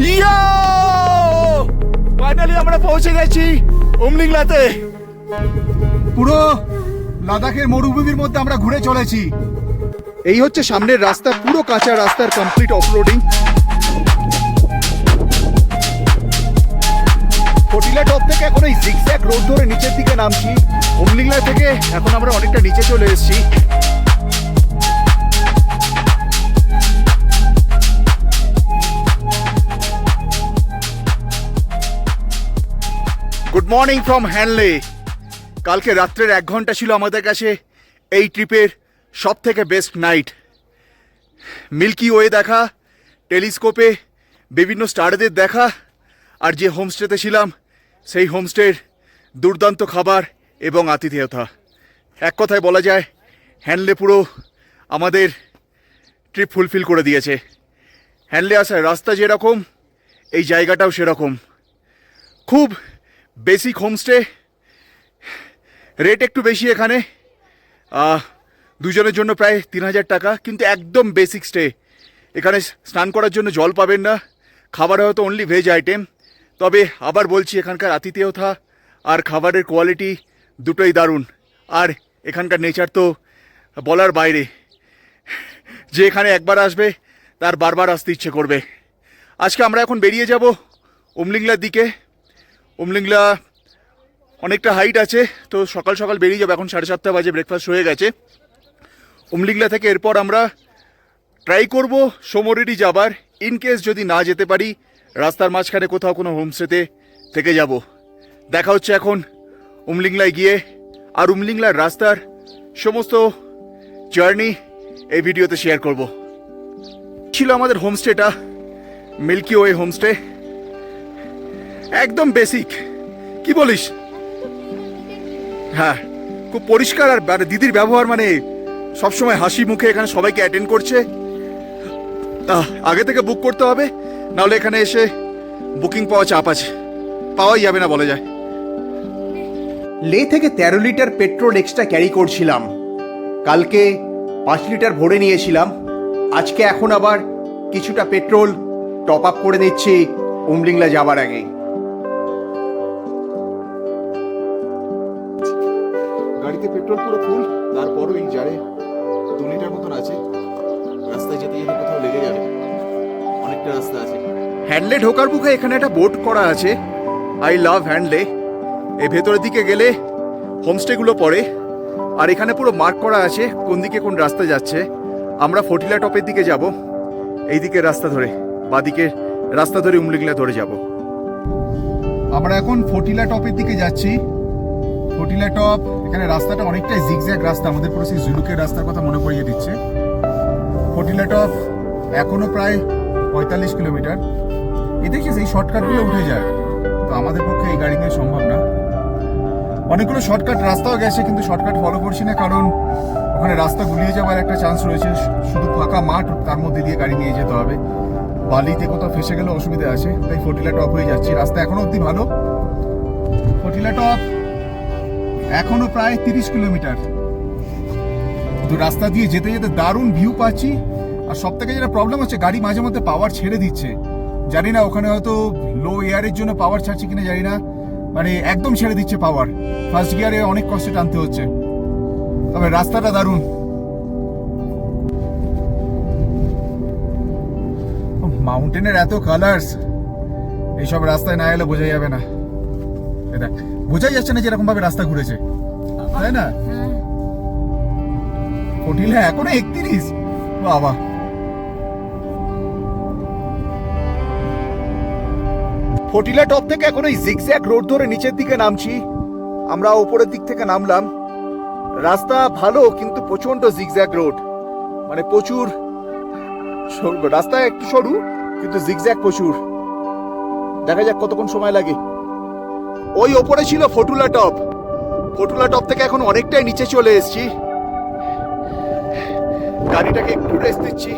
ইয়া finally আমরা পৌঁছে গেছি উমলিংলাতে। পুরো লাদাখের মরুভূমির মধ্যে আমরা ঘুরে চলেছি। এই হচ্ছে সামনের রাস্তা, পুরো কাঁচা রাস্তার কমপ্লিট অফরোডিং। ফটিলা টপ থেকে এখন এই জিগজ্যাগ রোড ধরে নিচের দিকে নামছি। উমলিংলা থেকে এখন আমরা অনেকটা নিচে চলে এসেছি। Good morning from Hanle. কালকে রাত্রের 1 ঘন্টা ছিল আমাদের কাছে এই ট্রিপের সব থেকে বেস্ট নাইট। মিল্কি ওয়ে দেখা, টেলিস্কোপে বিভিন্ন স্টারদের দেখা, আর যে হোমস্টেতে ছিলাম সেই হোমস্টের দুর্দান্ত খাবার এবং আতিথেয়তা। এক কথায় বলা যায় হ্যানলে পুরো আমাদের ট্রিপ ফুলফিল করে দিয়েছে। হ্যানলে আসার রাস্তা যেরকম, এই জায়গাটাও সেরকম। খুব বেসিক হোমস্টে, রেট একটু বেশি এখানে, দুজনের জন্য প্রায় 3000 টাকা, কিন্তু একদম বেসিক স্টে। এখানে স্নান করার জন্য জল পাবেন না, খাবার হয়তো অনলি ভেজ আইটেম। তবে আবার বলছি, এখানকার আতিথেয়তা আর খাবারের কোয়ালিটি দুটোই দারুণ। আর এখানকার নেচার তো বলার বাইরে, যে এখানে একবার আসবে তার বারবার আসতে ইচ্ছে করবে। আজকে আমরা এখন বেরিয়ে যাব উমলিংলার দিকে। উমলিংলা অনেকটা হাইট আছে, তো সকাল সকাল বেরিয়ে যাবো। এখন 7:30 বাজে, ব্রেকফাস্ট হয়ে গেছে। উমলিংলা থেকে এরপর আমরা ট্রাই করব সোমরিরি যাবার। ইন কেস যদি না যেতে পারি, রাস্তার মাঝখানে কোথাও কোনো হোমস্টেতে থেকে যাব। দেখা হচ্ছে এখন উমলিংলায় গিয়ে। আর উমলিংলার রাস্তার সমস্ত জার্নি এই ভিডিওতে শেয়ার করব। ছিল আমাদের হোমস্টেটা, মিল্কি ওয়ে হোমস্টে, একদম বেসিক। কি বলিস? হ্যাঁ, খুব পরিষ্কার। আর দিদির ব্যবহার মানে সবসময় হাসি মুখে এখানে সবাইকে অ্যাটেন্ড করছে। আগে থেকে বুক করতে হবে, নাহলে এখানে এসে বুকিং পাওয়া চাপ আছে, পাওয়াই যাবে না বলা যায়। লে থেকে 13 লিটার পেট্রোল এক্সট্রা ক্যারি করছিলাম। কালকে 5 লিটার ভরে নিয়েছিলাম। আজকে এখন আবার কিছুটা পেট্রোল টপ আপ করে নিচ্ছি উমলিংলা যাবার আগে। গাড়িতে পেট্রোল পুরো ফুল, তারপরও এই জারে 2 লিটার মতন আছে। রাস্তায় যেতে যেতে কোথাও লেগে যাবে, অনেকটা রাস্তা আছে। হ্যান্ডলে ঢোকার মুখে এখানে একটা বোর্ড করা আছে, আই লাভ হ্যান্ডলে। এই ভেতরের দিকে গেলে হোমস্টেগুলো পড়ে, আর এখানে পুরো মার্ক করা আছে কোন দিকে কোন রাস্তা যাচ্ছে। আমরা ফটিলা টপের দিকে যাব, এই দিকের রাস্তা ধরে, বাদিকের রাস্তা ধরে উমলিংলা ধরে যাব। আমরা এখন ফটিলা টপের দিকে যাচ্ছি। ফটিলা টপ, এখানে রাস্তাটা অনেকটাই জিগজ্যাগ রাস্তা, আমাদের পুরো সেই জুলুকের রাস্তার কথা মনে পড়িয়ে দিচ্ছে। ফটিলা টপ এখনো প্রায় 45 কিলোমিটার। এই দেখিস এই শর্টকাটগুলো উঠে যায়, তো আমাদের পক্ষে এই গাড়ি নিয়ে সম্ভব না। অনেকগুলো শর্টকাট রাস্তাও গেছে, কিন্তু শর্টকাট ফলো করছি না, কারণ ওখানে রাস্তা গুলিয়ে যাওয়ার একটা চান্স রয়েছে। শুধু ফাঁকা মাঠ, তার মধ্যে দিয়ে গাড়ি নিয়ে যেতে হবে। বালিতে কোথাও ফেসে গেলে অসুবিধা আছে, তাই ফটিলা টপ হয়ে যাচ্ছি। রাস্তা এখনো অব্দি ভালো। ফটিলা টপ এখনো প্রায় 30 কিলোমিটার। তো রাস্তা দিয়ে যেতে যেতে দারুণ ভিউ পাচ্ছি। আর সব থেকে যেটা প্রবলেম হচ্ছে, গাড়ি মাঝে মধ্যে পাওয়ার ছেড়ে দিচ্ছে। জানি না ওখানে হয়তো লো এয়ারের জন্য পাওয়ার ছাড়ছে কিনা জানি না, মানে একদম ছেড়ে দিচ্ছে পাওয়ার। ফার্স্ট গিয়ারে অনেক কষ্টে টানতে হচ্ছে, তবে রাস্তাটা দারুণ। মাউন্টেনের এত কালার্স, এইসব রাস্তায় না এলে বোঝা যাবে না। এটা বোঝাই যাচ্ছে না যেরকম ভাবে রাস্তা ঘুরেছে, তাই না? ফটিলা এখনো 31, বাবা। ফটিলা টপ থেকে এখন এই জিগজ্যাগ রোড ধরে নিচের দিকে নামছি। আমরা উপরের দিক থেকে নামলাম। রাস্তা ভালো, কিন্তু প্রচন্ড জিগজ্যাগ রোড, মানে প্রচুর রাস্তা একটু সরু, কিন্তু জিগজ্যাগ প্রচুর। দেখা যাক কতক্ষণ সময় লাগে। ওই ওপরে ছিল ফটুলা টপ। ফটুলা টপ থেকে এখন অনেকটাই নিচে চলে এসেছি। গাড়িটাকে একটু রেস্ট দিচ্ছি,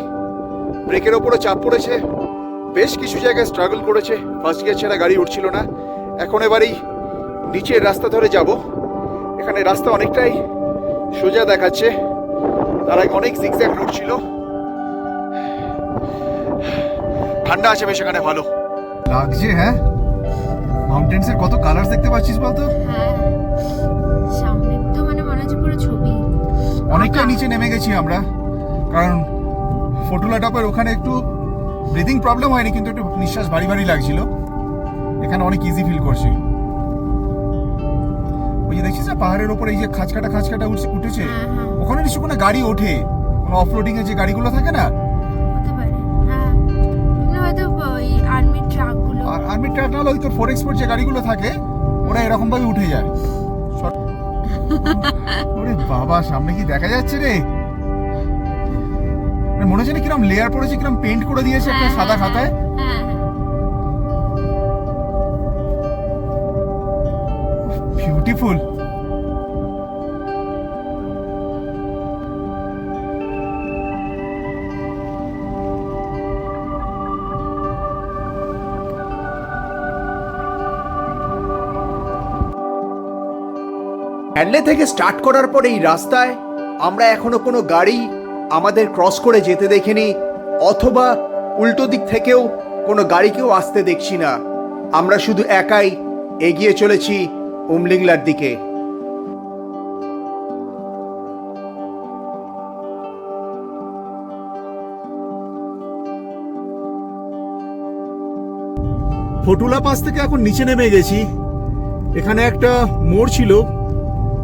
ব্রেকের ওপরে চাপ পড়েছে। বেশ কিছু জায়গায় স্ট্রাগল করেছে, ফার্স্ট গিয়ার ছাড়া গাড়ি উঠছিল না। এখন এবারেই নিচের রাস্তা ধরে যাব। এখানে রাস্তা অনেকটাই সোজা দেখাচ্ছে, তার আগে অনেক জিগজ্যাগ রোড ছিল। ঠান্ডা আছে বেশ এখানে, ভালো। লাগছে, হ্যাঁ মাউন্টেন্স এর কত কালার দেখতে পাচ্ছিস বলতো। হ্যাঁ, সামনে তো মানে মনে হচ্ছে পুরো ছবি। অনেকটা নিচে নেমে গেছি আমরা, কারণ ফটুলা টপের ওখানে একটু ব্রিদিং প্রবলেম হয়নি, কিন্তু একটু নিঃশ্বাস ভারী ভারী লাগছিল। এখানে অনেক ইজি ফিল করছি। ওই যে দেখছিস না পাহাড়ের ওপরে এই যে খাঁচকাটা উঠেছে, হ্যাঁ, হ্যাঁ। ওখানে নিশ্চয় কোনো গাড়ি ওঠে, কোনো অফরোডিং এর যে গাড়িগুলো থাকে না, হতে পারে, হ্যাঁ। এমনি হয়তো ওই আর্মি ট্রাকগুলো। আর্মি ট্রাক নাহলে ওই তোর ফোর এক্সপোর্ট যে গাড়িগুলো থাকে, ওরা এরকম ভাবে উঠে যায়। ওরে বাবা, সামনে কি দেখা যাচ্ছে রে? মানে মনে হচ্ছে না কিরম লেয়ার পড়েছে, কিরম পেন্ট করে দিয়েছে একটা হ্যাঁ, সাদা হ্যাঁ, খাতায়। হ্যাঁ, হ্যাঁ। বিউটিফুল। হ্যান্ডলে থেকে স্টার্ট করার পর এই রাস্তায় আমরা এখনো কোনো গাড়ি আমাদের ক্রস করে যেতে দেখিনি, অথবা উল্টো দিক থেকেও কোনো গাড়িকেও আসতে দেখছি না। আমরা শুধু একাই এগিয়ে চলেছি উমলিংলার দিকে। ফটুলা পাস থেকে এখন নিচে নেমে গেছি। এখানে একটা মোড় ছিল,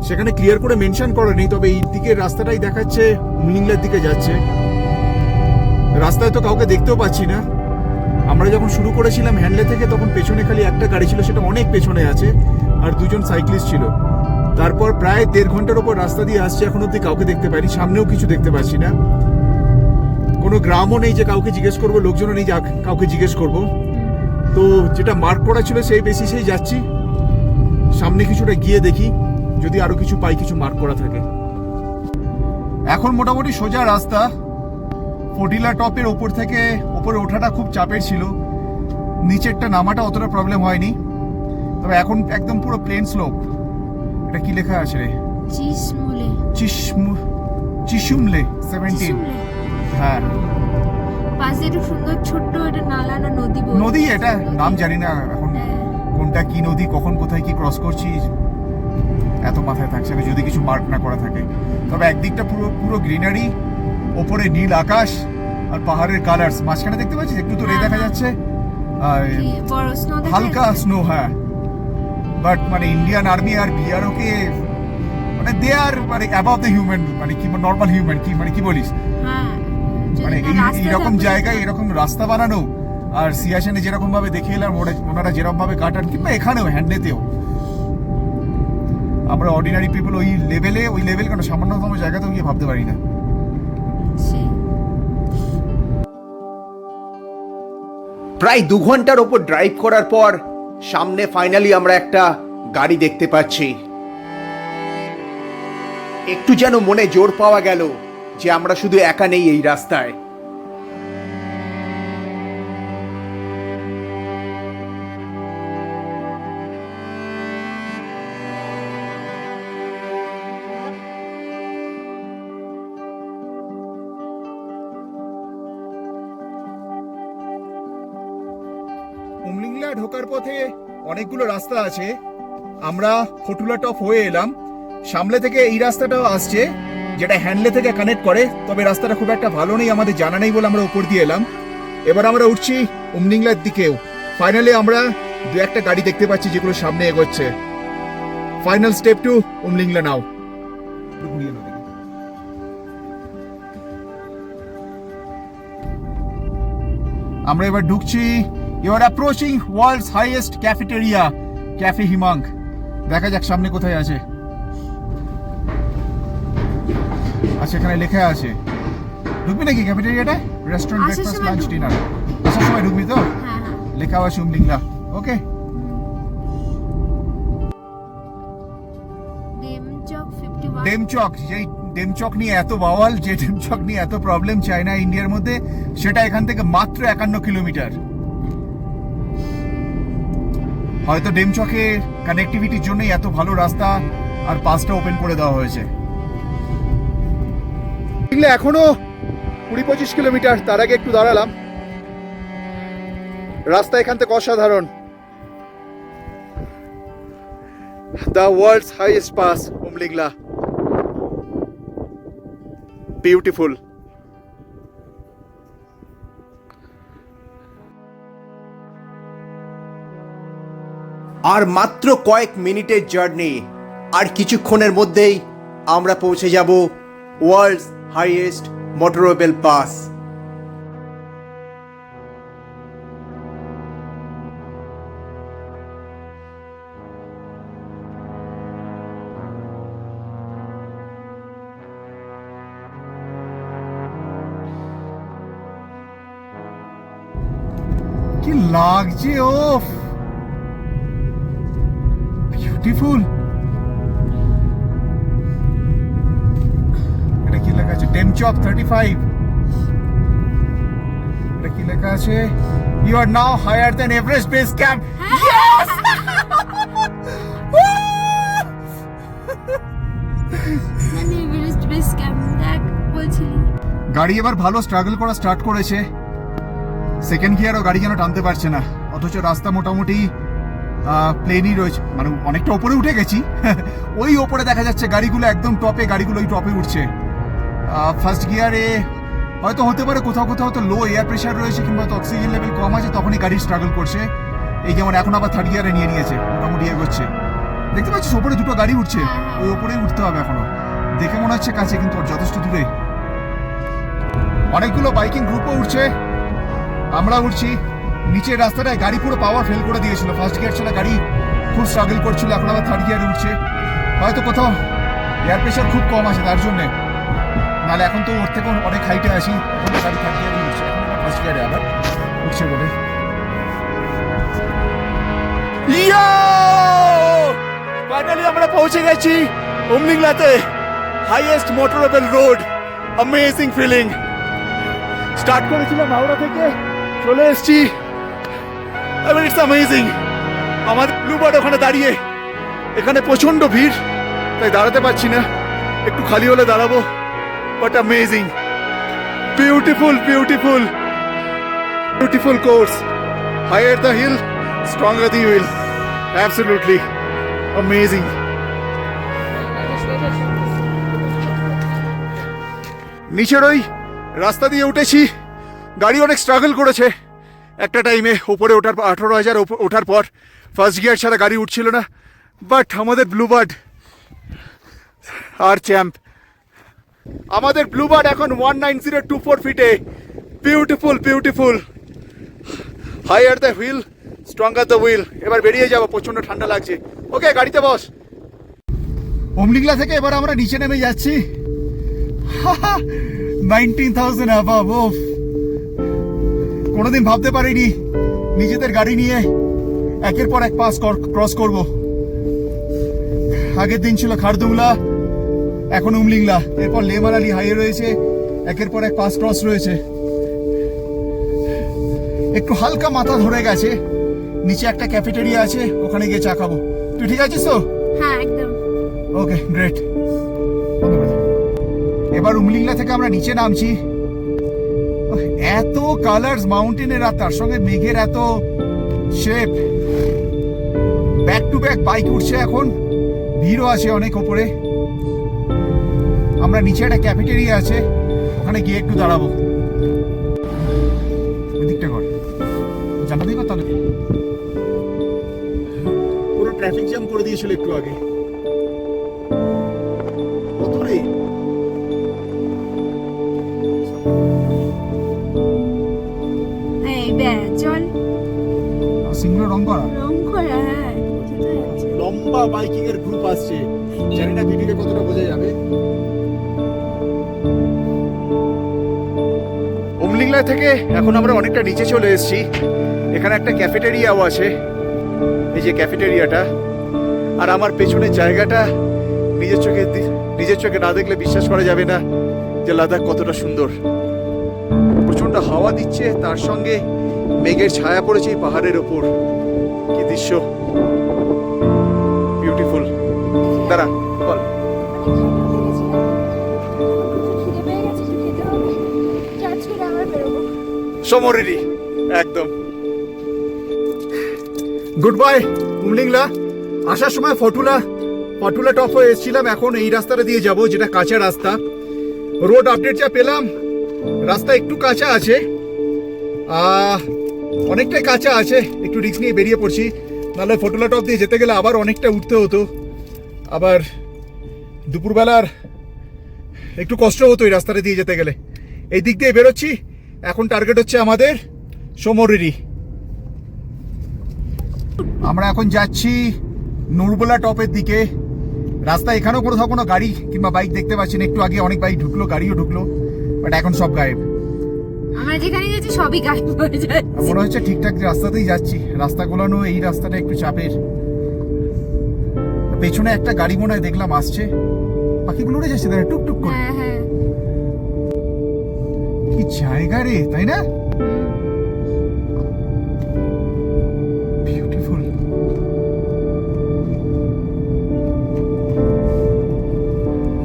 সেখানে ক্লিয়ার করে মেনশন করা নেই, তবে এই দিকের রাস্তাটাই দেখাচ্ছে উমলিংলার দিকে যাচ্ছে। রাস্তায় তো কাউকে দেখতেও পাচ্ছি না। আমরা যখন শুরু করেছিলাম হ্যান্ডলে থেকে, তখন পেছনে খালি একটা গাড়ি ছিল, সেটা অনেক পেছনে আছে, আর দুজন সাইক্লিস্ট ছিল। তারপর প্রায় 1.5 ঘন্টার ওপর রাস্তা দিয়ে আসছে, এখন অব্দি কাউকে দেখতে পাইনি, সামনেও কিছু দেখতে পাচ্ছি না। কোনো গ্রামও নেই যে কাউকে জিজ্ঞেস করবো, লোকজনও নেই কাউকে জিজ্ঞেস করবো। তো যেটা মার্ক করা ছিল সেই বেসিসেই যাচ্ছি। সামনে কিছুটা গিয়ে দেখি যদি আরো কিছু পাই, কিছু মার্ক করা থাকে। এখন মোটামুটি সোজা রাস্তা। ফটিলা টপের ওপর থেকে ওপরে ওঠাটা খুব চাপের ছিল, নিচেরটা নামাটা অতটা প্রবলেম হয়নি। তবে এখন একদম পুরো প্লেন স্লোপ। এটা কি লেখা আছে রে? চিশুমলে 17। হ্যাঁ, পাশে একটা সুন্দর ছোট্ট একটা নালা না নদী বলছে। নদী, এটা নাম জানি না এখন কোনটা কি নদী, কখন কোথায় কি ক্রস করছি এত মাথায় থাকছে না, যদি কিছু মার্ক না করা থাকে। তবে একদিকটা পুরো পুরো গ্রিনারি, ওপরে নীল আকাশ আর পাহাড়ের কালার্স, মাঝখানে দেখতে পাচ্ছিস একটু তো দেখা যাচ্ছে আর কি বড় স্নো দেখা হালকা যাচ্ছে? স্নো। হ্যাঁ, বাট মানে ইন্ডিয়ান আর্মি আর বিআরও কে মানে দে আর মানে অ্যাবাভ দ্য হিউম্যান, মানে কি নর্মাল হিউম্যান, কি মানে কি বলিস, হ্যাঁ, যদি মানে না রাস্তা এইরকম থাকতো জায়গায় তো- এরকম রাস্তা বানানো, আর সিয়াচেনে যেরকম ভাবে দেখে এলাম ওনারা যেরকম ভাবে কাটান, কিংবা এখানেও হ্যান্ডেতেও, আমরা অর্ডিনারি পিপল ওই লেভেল কেন সামান্যতম জায়গাতেও গিয়ে ভাবতে পারি না। সেই। প্রায় 2 ঘন্টার ওপর ড্রাইভ করার পর সামনে ফাইনালি আমরা একটা গাড়ি দেখতে পাচ্ছি। একটু যেন মনে জোর পাওয়া গেল যে আমরা শুধু একা নেই এই রাস্তায়। উমলিংলা ঢোকার পথে অনেকগুলো রাস্তা আছে। আমরা ফটুলা টপ হয়ে এলাম, সামনে থেকে এই রাস্তাটাও আসছে যেটা হ্যান্ডলে থেকে কানেক্ট করে, তবে রাস্তাটা খুব একটা ভালো নেই, আমাদের জানা নেই বলে আমরা উপর দিয়ে এলাম। এবার আমরা উঠছি উমলিংলার দিকেও। ফাইনালি আমরা 2-1টা গাড়ি দেখতে পাচ্ছি যেগুলো সামনে এগোচ্ছে। Final step to Umlingla now. আমরা এবার ঢুকছি। You are approaching world's highest cafeteria, cafe Himank. দেখা যাক সামনে কোথায় আছে। আচ্ছা, এখানে লেখা আছে। ঢুকবি নাকি ক্যাফেটেরিয়াটা? রেস্টুরেন্ট, আসার ব্রেকফাস্ট, সময় লাঞ্চ, ঢুকবো। ডিনার। আসার সময় ঢুকবি তো? হ্যাঁ, হ্যাঁ। লেখা আছে উমলিংলা। ওকে, ডেমচক 51। ডেমচক, যেই ডেমচক নিয়ে এত বাওয়াল, যে ডেমচক নিয়ে এত প্রবলেম চায়না ইন্ডিয়ার মধ্যে, সেটা এখান থেকে মাত্র 51 কিলোমিটার। হয়তো ডেমচকের কানেক্টিভিটির জন্যই এত ভালো রাস্তা আর পাসটা ওপেন করে দেওয়া হয়েছে। এখনো 20-25 কিলোমিটার, তার আগে একটু দাঁড়ালাম। রাস্তা এখান থেকে অসাধারণ। The world's highest pass Umlingla, beautiful. আর মাত্র কয়েক মিনিটের জার্নি, আর কিছুক্ষণের মধ্যেই আমরা পৌঁছে যাব ওয়ার্ল্ডস হাইয়েস্ট মোটরেবল পাস। কি লাগছে, ওফ বিউটিফুল। এটা কি লেখা আছে? টেমচপ 35। এটা কি লেখা আছে? You are now higher than Everest base camp. মানে এভারেস্ট বেস ক্যাম্প দেখ বলছিলি। গাড়ি এবার ভালো স্ট্রাগল করা স্টার্ট করেছে। সেকেন্ড গিয়ারও গাড়ি যেন টানতে পারছে না, অথচ রাস্তা মোটামুটি প্লেনই রয়েছে, মানে অনেকটা ওপরে উঠে গেছি। ওই ওপরে দেখা যাচ্ছে গাড়িগুলো একদম টপে, গাড়িগুলো ওই টপে উঠছে। ফার্স্ট গিয়ারে হয়তো হতে পারে কোথাও কোথাও হয়তো লো এয়ার প্রেশার রয়েছে, কিংবা অক্সিজেন লেভেল কম আছে, তখনই গাড়ি স্ট্রাগল করছে। এই যেমন এখন আবার থার্ড গিয়ারে নিয়ে নিয়েছে, মোটামুটি এগোচ্ছে। দেখতে পাচ্ছিস ওপরে দুটো গাড়ি উঠছে, ওই ওপরেই উঠতে হবে এখনো। দেখে মনে হচ্ছে কাছে, কিন্তু যথেষ্ট দূরে। অনেকগুলো বাইকিং গ্রুপও উঠছে, আমরা উঠছি। নিচের রাস্তাটায় গাড়ি পুরো পাওয়ার ফেল করে দিয়েছিল, ফার্স্ট গিয়ার ছাড়া গাড়ি খুব স্ট্রাগল করছিল। এখন আবার থার্ড গিয়ারে উঠছে, হয়তো কোথাও এয়ার প্রেশার খুব কম আছে তার জন্যে, নাহলে এখন তো ওর থেকে অনেক হাইটে আসি। এখন গাড়ি থার্ড গিয়ারে উঠছে, এখন আবার ফার্স্ট গিয়ারে আবার উঠছে বলে। ফাইনালি আমরা পৌঁছে গেছি উমলিংলাতে, highest motorable road. Amazing feeling. Start করেছিলাম হাওড়া থেকে, চলে এসেছি। It's amazing. আমাদের ব্লুবার্ড ওখানে দাঁড়িয়ে, এখানে প্রচন্ড ভিড়, তাই দাঁড়াতে পারছি না, একটু খালি হলে দাঁড়াবো। But amazing, beautiful beautiful beautiful course. Higher the hill, stronger the wheel. Absolutely amazing. নিচের ওই রাস্তা দিয়ে উঠেছি, গাড়ি অনেক স্ট্রাগল করেছে একটা টাইমে ওপরে ওঠার পর। 18,000 ওঠার পর ফার্স্ট গিয়ার ছাড়া গাড়ি উঠছিল না, বাট আমাদের ব্লুবার্ড আর চ্যাম্প। আমাদের ব্লুবার্ড এখন 19024 ফিটে। Beautiful beautiful. Higher the wheel, stronger the wheel. এবার বেরিয়ে যাবো, প্রচন্ড ঠান্ডা লাগছে। ওকে, গাড়িতে বস। ওমলিংলা থেকে এবার আমরা নিচে নেমে যাচ্ছি। 19,000 অ্যাবাভ। ওফ, কোনোদিন ভাবতে পারিনি নিজেদের গাড়ি নিয়ে একের পর এক পাস ক্রস করব। আগের দিন ছিল খারদুংলা, এখন উমলিংলা, এরপর লে মানালি হাইওয়ে রয়েছে, একের পর এক পাস ক্রস রয়েছে। একটু হালকা মাথা ধরে গেছে। নিচে একটা ক্যাফেটেরিয়া আছে, ওখানে গিয়ে চা খাবো। তুই ঠিক আছিস তো? হ্যাঁ একদম। ওকে, গ্রেট। এবার উমলিংলা থেকে আমরা নিচে নামছি। এত কালার্স মাউন্টেনের, আর তার সঙ্গে মেঘের এত shape. Back to back bike উঠছে এখন, ভিড়ও আছে অনেক ওপরে। আমরা নিচে একটা ক্যাফেটেরিয়া আছে, ওখানে গিয়ে একটু দাঁড়াবো। ওইদিকটা কর, জানাবি কর তাহলে। পুরো ট্রাফিক জ্যাম করে দিয়েছিল একটু আগে। কত রে? এই বে চল। সিংহ রং করা রং করা, হ্যাঁ কোথায় যাচ্ছে? লম্বা বাইকিং এর গ্রুপ আসছে, জানি না ভিডিওতে কতটা বোঝা যাবে। উমলিংলা থেকে এখন আমরা অনেকটা নিচে চলে এসেছি। এখানে একটা ক্যাফেটেরিয়াও আছে, এই যে ক্যাফেটেরিয়াটা। আর আমার পেছনের জায়গাটা নিজের চোখে না দেখলে বিশ্বাস করা যাবে না যে লাদাখ কতটা সুন্দর। প্রচন্ড হাওয়া দিচ্ছে, তার সঙ্গে মেঘের ছায়া পড়েছে এই পাহাড়ের ওপর। কি দৃশ্য, বিউটিফুল। দাঁড়া বল। সমরেরই একদম। Good bye Umlingla. আসার সময় ফটুলা টপ হয়ে এসেছিলাম, এখন এই রাস্তাটা দিয়ে যাব যেটা কাঁচা রাস্তা। রোড আপডেট যা পেলাম, রাস্তা একটু কাঁচা আছে, অনেকটাই কাঁচা আছে, একটু রিস্ক নিয়ে বেরিয়ে পড়ছি। নাহলে ফটুলা টপ দিয়ে যেতে গেলে আবার অনেকটা উঠতে হতো, আবার দুপুরবেলার একটু কষ্ট হতো এই রাস্তাটা দিয়ে যেতে গেলে। এই দিক দিয়ে বেরোচ্ছি, এখন টার্গেট হচ্ছে আমাদের সোমরিরি। আমরা এখন যাচ্ছি নুরবোলা টপের দিকে। রাস্তা এখানেও কোথাও কোনো গাড়ি কিংবা বাইক দেখতে পাচ্ছি না। একটু আগে অনেক বাইক ঢুকলো, গাড়িও ঢুকলো, বাট এখন সব গায়েব। আমরা যেখানে যাচ্ছি সবই গাড়ি হয়ে যায়। মনে হচ্ছে ঠিকঠাক রাস্তাতেই যাচ্ছি। রাস্তাগুলো এই রাস্তাটা একটু চাপের। পেছনে একটা গাড়ি মনে হয় দেখলাম আসছে, পাখিগুলো উড়ে যাচ্ছে তারা টুকটুক করে। হ্যাঁ হ্যাঁ, কি জায়গা রে, তাই না? বিউটিফুল।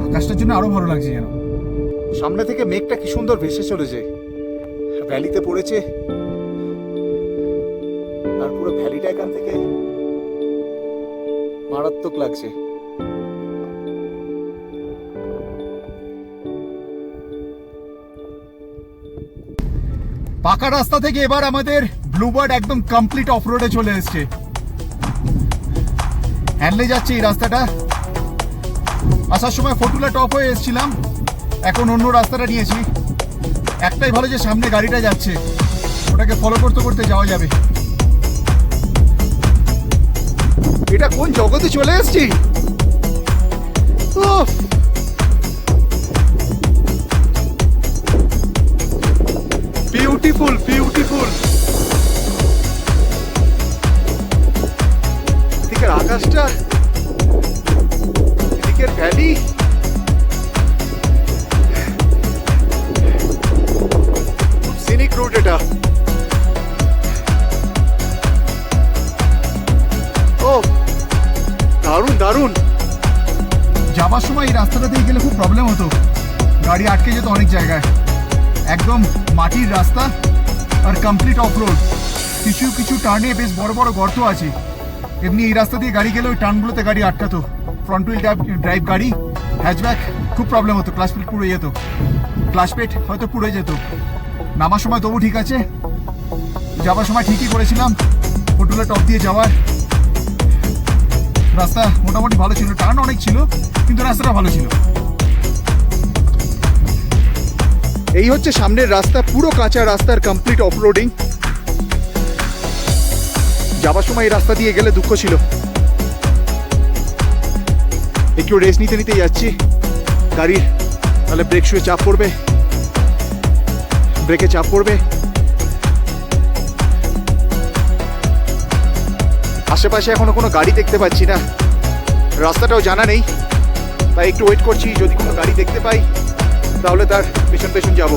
আকাশটার জন্য আরো ভালো লাগছে যেন। সামনে থেকে মেঘটা কি সুন্দর ভেসে চলেছে, ভ্যালিতে পড়েছে, আর পুরো ভ্যালিটা এখান থেকে মারাত্মক লাগছে। পাকা রাস্তা থেকে এবার আমাদের ব্লুবার্ড একদম কমপ্লিট অফ রোডে চলে এসছে। হ্যান্ডলে যাচ্ছে এই রাস্তাটা। আসার সময় ফটুলা টপ হয়ে এসেছিলাম, এখন অন্য রাস্তাটা নিয়েছি। একটাই ভালো যে সামনে গাড়িটা যাচ্ছে, ওটাকে ফলো করতে করতে যাওয়া যাবে। এটা কোন জগতে চলে এসছি। উফ, বিউটিফুল বিউটিফুল। এদিকের আকাশটা, এদিকের ভ্যালি, সিনিক রুট এটা। ও দারুণ দারুণ। যাবার সময় এই রাস্তাটা দিয়ে গেলে খুব প্রবলেম হতো, গাড়ি আটকে যেত অনেক জায়গায়। একদম মাটির রাস্তা আর কমপ্লিট অফ রোড। কিছু কিছু টার্নে বেশ বড় বড় গর্ত আছে। এমনি এই রাস্তা দিয়ে গাড়ি গেলে ওই টার্নগুলোতে গাড়ি আটকাতো। ফ্রন্ট হুইল ড্রাইভ গাড়ি, হ্যাচব্যাক, খুব প্রবলেম হতো। ক্লাচ প্লেট পুড়ে যেত, ক্লাচ প্লেট হয়তো পুড়ে যেত। নামার সময় তবু ঠিক আছে, যাবার সময় ঠিকই করেছিলাম। ফটুলা টপ দিয়ে যাওয়ার রাস্তা মোটামুটি ভালো ছিল, টার্ন অনেক ছিল কিন্তু রাস্তাটা ভালো ছিল। এই হচ্ছে সামনের রাস্তা, পুরো কাঁচা রাস্তার কমপ্লিট অফরোডিং। যাবার সময় এই রাস্তা দিয়ে গেলে দুঃখ ছিল। একটু রেস্ট নিতে নিতে যাচ্ছি গাড়ির, তাহলে ব্রেক শুয়ে চাপ পড়বে, ব্রেকে চাপ পড়বে। আশেপাশে এখনো কোনো গাড়ি দেখতে পাচ্ছি না, রাস্তাটাও জানা নেই, তাই একটু ওয়েট করছি। যদি কোনো গাড়ি দেখতে পাই তাহলে তার পেছন পেছন যাব।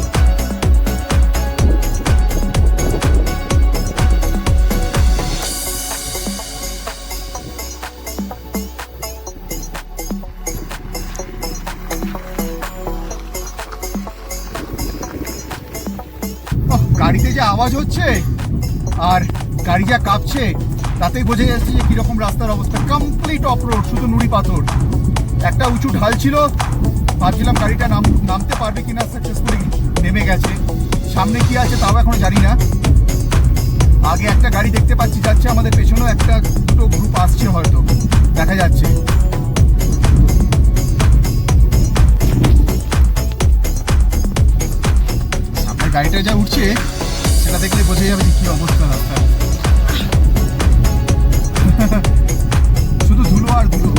গাড়িতে যে আওয়াজ হচ্ছে আর গাড়ি যা কাঁপছে তাতেই বোঝা যাচ্ছে যে কিরকম রাস্তার অবস্থা। কমপ্লিট অফ রোড, শুধু নুড়ি পাথর। একটা উঁচু ঢাল ছিল, ভাবছিলাম গাড়িটা নামতে পারবে কিনা, সাকসেসফুলি নেমে গেছে। সামনে কি আছে তাও এখনো জানি না। আগে একটা গাড়ি দেখতে পাচ্ছি যাচ্ছে, আমাদের পেছনেও একটা দুটো গ্রুপ আসছে হয়তো, দেখা যাচ্ছে। সামনে গাড়িটা যা উঠছে সেটা দেখলে বোঝা যাবে যে কি অবস্থা রাস্তার। শুধু ধুলো আর ধুলো।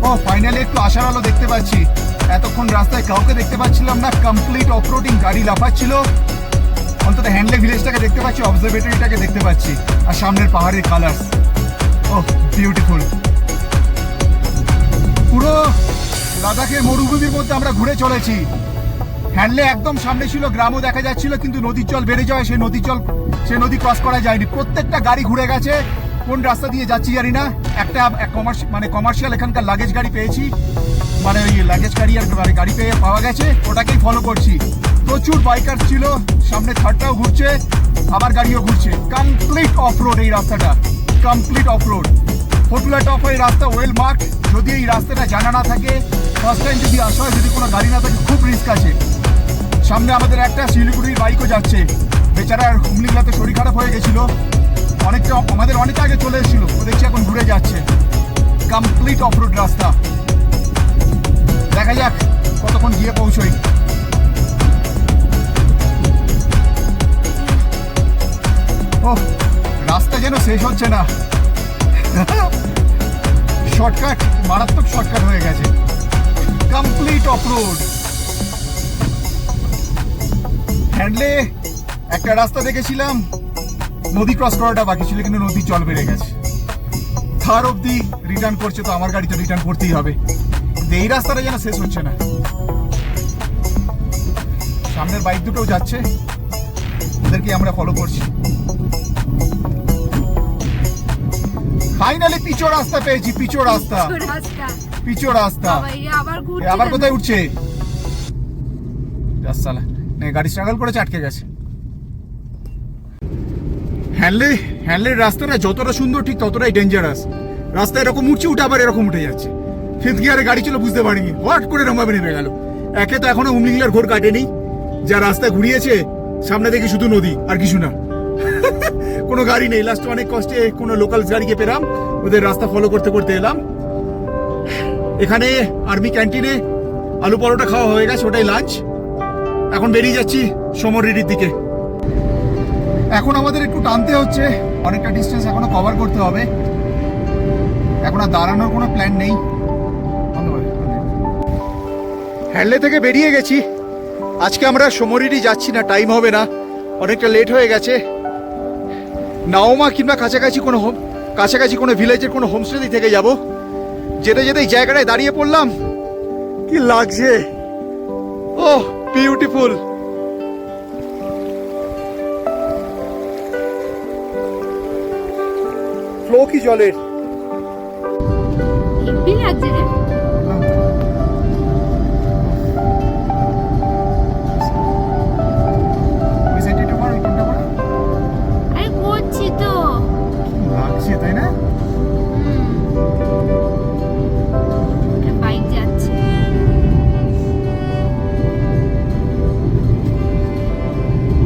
ও ফাইনালি একটু আশার আলো দেখতে পাচ্ছি। এতক্ষণ রাস্তায় কাউকে দেখতে পাচ্ছিলাম না, কমপ্লিট অফরোডিং, গাড়ি লাফাচ্ছিল। অন্তত হ্যান্ডলে ভিলেজটাকে দেখতে পাচ্ছি, অবজারভেটরিটাকে দেখতে পাচ্ছি, আর সামনের পাহাড়ের কালার। ও বিউটিফুল। পুরো লাদাখের মরুভূমির মধ্যে আমরা ঘুরে চলেছি। হ্যান্ডলে একদম সামনে ছিল, গ্রামও দেখা যাচ্ছিল, কিন্তু নদীর জল বেড়ে যায়, সেই নদী ক্রস করা যায়নি। প্রত্যেকটা গাড়ি ঘুরে গেছে। কোন রাস্তা দিয়ে যাচ্ছি জানি না। একটা কমার্শিয়াল এখানকার লাগেজ গাড়ি পেয়েছি, মানে ওই লাগেজ ক্যারিয়ার গাড়ি পেয়ে পাওয়া গেছে, ওটাকেই ফলো করছি। প্রচুর বাইকার ছিল, সামনে থার্ডটাও ঘুরছে, আবার গাড়িও ঘুরছে। কমপ্লিট অফ রোড এই রাস্তাটা, কমপ্লিট অফ রোড। ফটুলা টপ এই রাস্তা ওয়েল মার্ক। যদি এই রাস্তাটা জানা না থাকে, ফার্স্ট টাইম যদি আসা হয়, যদি কোনো গাড়ি না থাকে, খুব রিস্ক আছে। সামনে আমাদের একটা শিলিগুড়ির বাইকও যাচ্ছে, বেচারার হুমলিংলাতে শরীর খারাপ হয়ে গেছিল, অনেকটা আমাদের অনেক আগে চলে এসেছিল, ও দেখছি এখন ঘুরে যাচ্ছে। কমপ্লিট অফ রোড রাস্তা, দেখা যাক কতক্ষণ গিয়ে পৌঁছই। ও রাস্তা যেন শেষ হচ্ছে না, শর্টকাট, মারাত্মক শর্টকাট হয়ে গেছে। Complete of road. হ্যান্ডলে একটা রাস্তা দেখেছিলাম, নদী ক্রস করাটা বাকি ছিল, কিন্তু নদীর জল বেড়ে গেছে। থার অব্দি রিটার্ন করছে, তো আমার গাড়ি তো রিটার্ন করতেই হবে। কিন্তু এই রাস্তাটা যেন শেষ হচ্ছে না। সামনের বাইক দুটোও যাচ্ছে, ওদেরকে আমরা ফলো করছি। ফাইনালি পিচো রাস্তা পেয়েছি, পিচো রাস্তা, রাস্তা পিচো রাস্তা। বাবা, এই আবার ঘুরছে আবার কেন? কোথায় উঠছে? রাস্তা গাড়ি স্ট্রাগল করেছে, আটকে গেছে। হ্যান্ডলের রাস্তাটা যতটা সুন্দর, ঠিক ততটাই ডেঞ্জারাস। রাস্তা এরকম উঠছে, উঠে আবার এরকম উঠে যাচ্ছে। ফিফথ গিয়ারে গাড়ি ছিল, বুঝতে পারিনি হঠাৎ করে এরকম ভাবে নেমে গেল। একে তো এখনো হুমলিংলার ঘোর কাটেনি, যা রাস্তা ঘুরিয়েছে, সামনে দেখি শুধু নদী আর কিছু না। কোনো গাড়ি নেই। লাস্টে অনেক কষ্টে কোনো লোকাল গাড়িকে পেলাম, ওদের রাস্তা ফলো করতে করতে এলাম। এখানে আর্মি ক্যান্টিনে আলু পরোটা খাওয়া হয়ে গেছে, ওটাই লাঞ্চ। এখন বেরিয়ে যাচ্ছি সমরিরির দিকে। এখন আমাদের একটু টানতে হচ্ছে, অনেকটা ডিস্টেন্স এখনো কভার করতে হবে। এখন আর দাঁড়ানোর কোনো প্ল্যান নেই। হ্যান্ডলে থেকে বেরিয়ে গেছি। আজকে আমরা সমরিরি যাচ্ছি না, টাইম হবে না, অনেকটা লেট হয়ে গেছে। নাওমা কিংবা কাছাকাছি কোনো ভিলেজের কোনো হোমস্টেতেই থেকে যাব। যেতে যেতে এই জায়গাটায় দাঁড়িয়ে পড়লাম, কি লাগছে! ও বিউটিফুল। ফ্লো কি জলের! হেব্বি লাগছে রে। ওই সাইডে একটু করো, কোনটা করো? আরে করছি তো। লাগছে তাই না? একটা বাইক যাচ্ছে।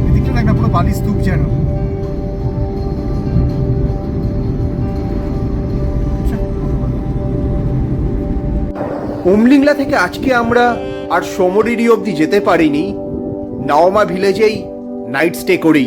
এদিকটা দেখ না, পুরো বালি স্তূপ যেন। উমলিংলা থেকে আজকে আমরা আর সমরিরি অবধি যেতে পারিনি, নাওমা ভিলেজেই নাইট স্টে করি।